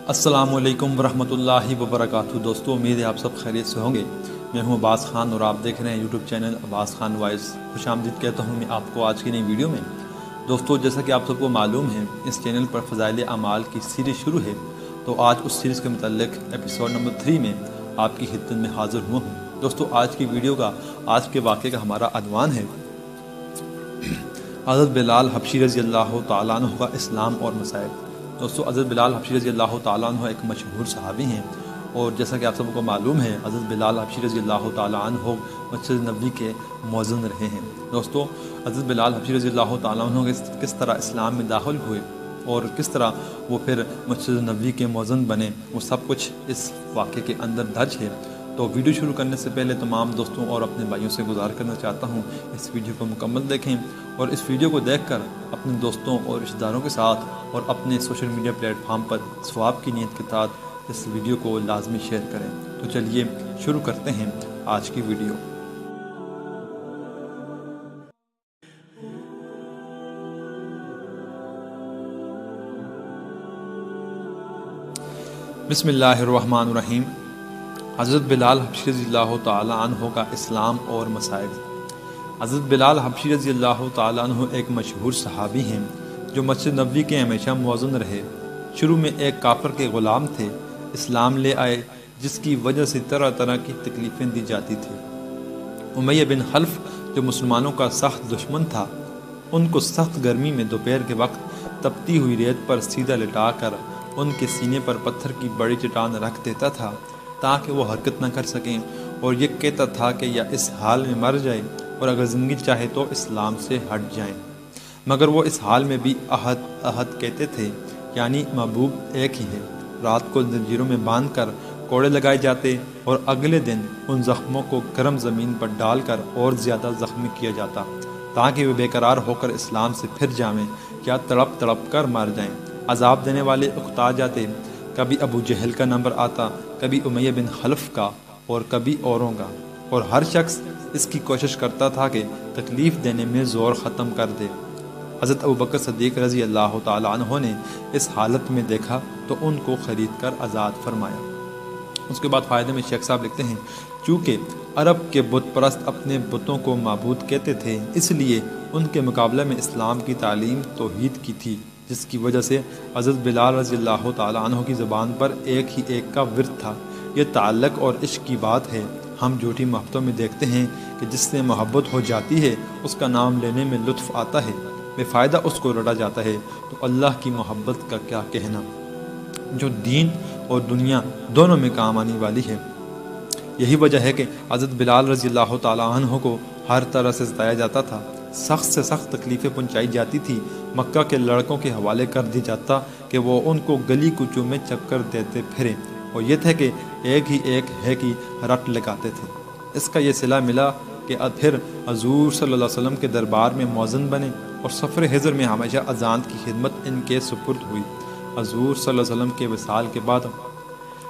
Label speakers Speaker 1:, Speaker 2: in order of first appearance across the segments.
Speaker 1: अस्सलामुअलैकुम वरहमतुल्लाहि वबरकातुहू। दोस्तों, उम्मीद है आप सब खैरियत से होंगे। मैं हूं अब्बास खान और आप देख रहे हैं YouTube channel Abbas Khan voice. खुशामदीद कहता हूं मैं आपको आज की नई वीडियो में। दोस्तों, जैसा कि आप सबको मालूम है, इस चैनल पर फ़ज़ाइल अमाल की सीरीज़ शुरू है, तो आज उस सीरीज़ के मतलब एपिसोड नंबर 3 में आपकी खिदमत में हाज़िर हुआ हूँ। दोस्तों, आज की वीडियो का, आज के वाक़े का हमारा अनवान है हज़रत बिलाल हबशी रज़ी अल्लाह तआला अन्हु का इस्लाम और मसाइब। दोस्तों, हज़रत बिलाल हबशी रज़ी अल्लाह तआला अन्हु एक मशहूर सहाबी हैं और जैसा कि आप सबको मालूम है, हज़रत बिलाल हबशी रज़ी अल्लाह तआला अन्हु मस्जिद नबवी के मौज़िन रहे हैं। दोस्तों, हज़रत बिलाल हबशी रज़ी अल्लाह तआला अन्हु किस तरह इस्लाम में दाखिल हुए और किस तरह वो फिर मस्जिद नबवी के मौज़िन बने, वो सब कुछ इस वाक़े के अंदर दर्ज है। तो वीडियो शुरू करने से पहले तमाम दोस्तों और अपने भाइयों से गुज़ार करना चाहता हूँ, इस वीडियो को मुकम्मल देखें और इस वीडियो को देखकर अपने दोस्तों और रिश्तेदारों के साथ और अपने सोशल मीडिया प्लेटफार्म पर सवाब की नीयत के साथ इस वीडियो को लाजमी शेयर करें। तो चलिए शुरू करते हैं आज की वीडियो। बिस्मिल्लाहिर्रहमानिर्रहीम। हज़रत बिलाल हबशी रज़ी अल्लाह तआला अन्हु का इस्लाम और मसाइब। हज़रत बिलाल हबशी रज़ी अल्लाह तआला अन्हु एक मशहूर सहाबी हैं जो मस्जिद नबवी के हमेशा मौज़ून रहे। शुरू में एक काफिर के ग़ुलाम थे, इस्लाम ले आए जिसकी वजह से तरह तरह की तकलीफ़ें दी जाती थी। उमय्या बिन खल्फ़ जो मुसलमानों का सख्त दुश्मन था, उनको सख्त गर्मी में दोपहर के वक्त तपती हुई रेत पर सीधा लिटा कर उनके सीने पर पत्थर की बड़ी चट्टान रख देता था ताकि वो हरकत न कर सकें, और ये कहता था कि या इस हाल में मर जाए और अगर ज़िंदगी चाहे तो इस्लाम से हट जाएं। मगर वो इस हाल में भी अहद अहद कहते थे, यानी महबूब एक ही है। रात को जंजीरों में बांध कर कोड़े लगाए जाते और अगले दिन उन ज़ख्मों को गर्म ज़मीन पर डालकर और ज़्यादा ज़ख्मी किया जाता ताकि वे बेकरार होकर इस्लाम से फिर जाएं या तड़प तड़प कर मर जाएं। अजाब देने वाले उकता जाते, कभी अबू जहल का नंबर आता, कभी उमय्या बिन खल्फ़ का और कभी औरों का, और हर शख्स इसकी कोशिश करता था कि तकलीफ़ देने में ज़ोर ख़त्म कर दे। हज़रत अबू बकर सिद्दीक़ रज़ी अल्लाह तआला अन्हु ने इस हालत में देखा तो उनको ख़रीद कर आज़ाद फरमाया। उसके बाद फ़ायदे में शेख साहब लिखते हैं, चूँकि अरब के बुत परस्त अपने बुतों को माबूद कहते थे, इसलिए उनके मुकाबले में इस्लाम की तालीम तौहीद की थी, जिसकी वजह से हज़रत बिलाल रज़ी अल्लाह तआला अन्हु की ज़बान पर एक ही एक का विर्द था। ये ताल्लुक़ और इश्क की बात है। हम झूठी मोहब्बतों में देखते हैं कि जिससे मोहब्बत हो जाती है उसका नाम लेने में लुत्फ़ आता है, बेफ़ायदा उसको रटा जाता है, तो अल्लाह की मोहब्बत का क्या कहना, जो दीन और दुनिया दोनों में काम आने वाली है। यही वजह है कि हज़रत बिलाल रज़ी अल्लाह तआला अन्हु को हर तरह से सताया जाता था, सख्त से सख्त तकलीफ़ें पहुँचाई जाती थी। मक्का के लड़कों के हवाले कर दिया जाता कि वो उनको गली कुचों में चक्कर देते फिरे, और ये थे कि एक ही एक है कि रट लगाते थे। इसका ये सिला मिला कि फिर हज़ूर सल्लल्लाहु अलैहि वसल्लम के दरबार में मौज़िन बने और सफ़र हिजर में हमेशा अजान की खिदमत इनके सुपुर्द हुई। हज़ूर सल्लल्लाहु अलैहि वसल्लम के विसाल के बाद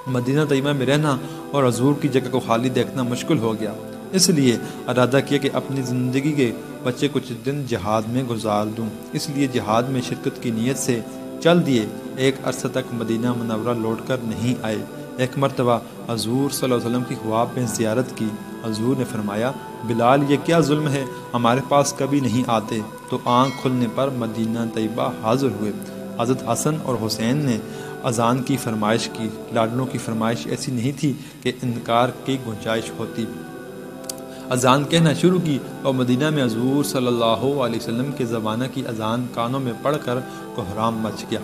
Speaker 1: मदीना तैयबा में रहना और हज़ूर की जगह को खाली देखना मुश्किल हो गया, इसलिए इरादा किया कि अपनी ज़िंदगी के बच्चे कुछ दिन जिहाद में गुजार दूँ। इसलिए जिहाद में शिरकत की नीयत से चल दिए। एक अरसा तक मदीना मुनव्वरा लौट कर नहीं आए। एक मरतबा हज़ूर सल्लल्लाहु अलैहि वसल्लम की ख्वाब में ज़ियारत की। हज़ूर ने फरमाया, बिलाल ये क्या जुल्म है, हमारे पास कभी नहीं आते। तो आँख खुलने पर मदीना तैयबा हाज़िर हुए। हज़रत हसन और हुसैन ने अजान की फरमाइश की। लाडलों की फरमाइश ऐसी नहीं थी कि इनकार की गुंजाइश होती। अजान कहना शुरू की और मदीना में हज़ूर सल्लल्लाहु अलैहि वसल्लम के ज़माना की अजान कानों में पढ़कर कोहराम मच गया।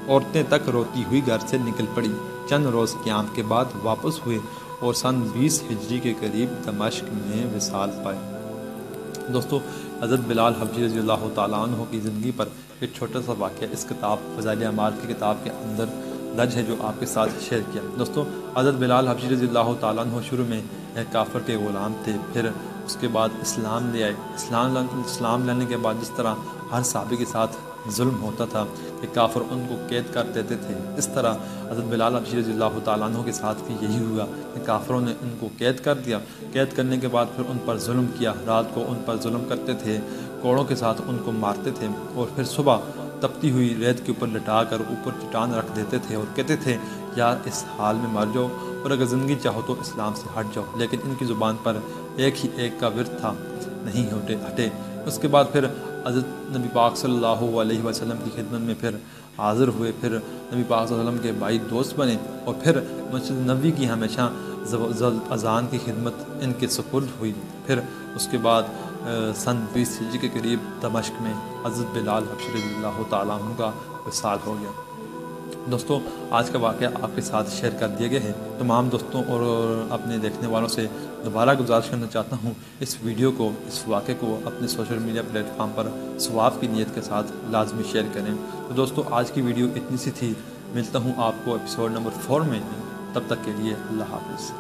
Speaker 1: औरतें तक रोती हुई घर से निकल पड़ी। चंद रोज़ क़याम के बाद वापस हुए और सन 20 हिजरी के करीब दमिश्क में विसाल पाए। दोस्तों, हज़रत बिलाल हबशी रज़ी अल्लाह तआला अन्हु की ज़िंदगी पर एक छोटा सा वाक़या इस किताब फ़ज़ाइल अमाल की किताब के अंदर दर्ज है, जो आपके साथ शेयर किया। दोस्तों, हज़रत बिलाल हबशी रज़ी अल्लाह तआला अन्हु शुरू में एक काफिर के ग़ुलाम थे, फिर उसके बाद इस्लाम ले आए। इस्लाम लाने के बाद जिस तरह हर सहाबी के साथ जुल्म होता था कि काफिर उनको कैद कर देते थे, इस तरह हज़रत बिलाल हबशी रज़ी अल्लाह तआला अन्हु के साथ भी यही हुआ कि काफिरों ने उनको कैद कर दिया। कैद करने के बाद फिर उन पर जुल्म किया। रात को उन पर जुल्म करते थे, कोड़ों के साथ उनको मारते थे और फिर सुबह تپتی ہوئی ریت کے اوپر لٹا کر اوپر چٹان رکھ دیتے تھے اور کہتے تھے یار اس حال میں مر جاؤ اور اگر زندگی چاہو تو اسلام سے ہٹ جاؤ، لیکن ان کی زبان پر ایک ہی ایک کا ورد تھا، نہیں ہٹے۔ اس کے بعد پھر حضرت نبی پاک صلی اللہ علیہ وسلم کی خدمت میں پھر حاضر ہوئے، پھر نبی پاک صلی اللہ علیہ وسلم کے بھائی دوست بنے، اور پھر مسجد نبوی کی ہمیشہ اذان کی خدمت ان کے سپرد ہوئی۔ پھر اس کے بعد سن 20 ہجری کے قریب دمشق میں حضرت بلال حبشی رضی اللہ تعالیٰ عنہ کا وصال ہو گیا۔ دوستوں، آج کا واقعہ آپ کے ساتھ شیئر کر دیے گئے ہیں۔ تمام دوستوں اور اپنے دیکھنے والوں سے دوبارہ گزارش کرنا چاہتا ہوں، اس ویڈیو کو، اس واقعے کو اپنے سوشل میڈیا پلیٹ فارم پر ثواب کی نیت کے ساتھ لازمی شیئر کریں۔ تو دوستوں، آج کی ویڈیو اتنی سی تھی، ملتا ہوں آپ کو ایپیسوڈ نمبر 4 میں، تب تک کے لیے اللہ حافظ۔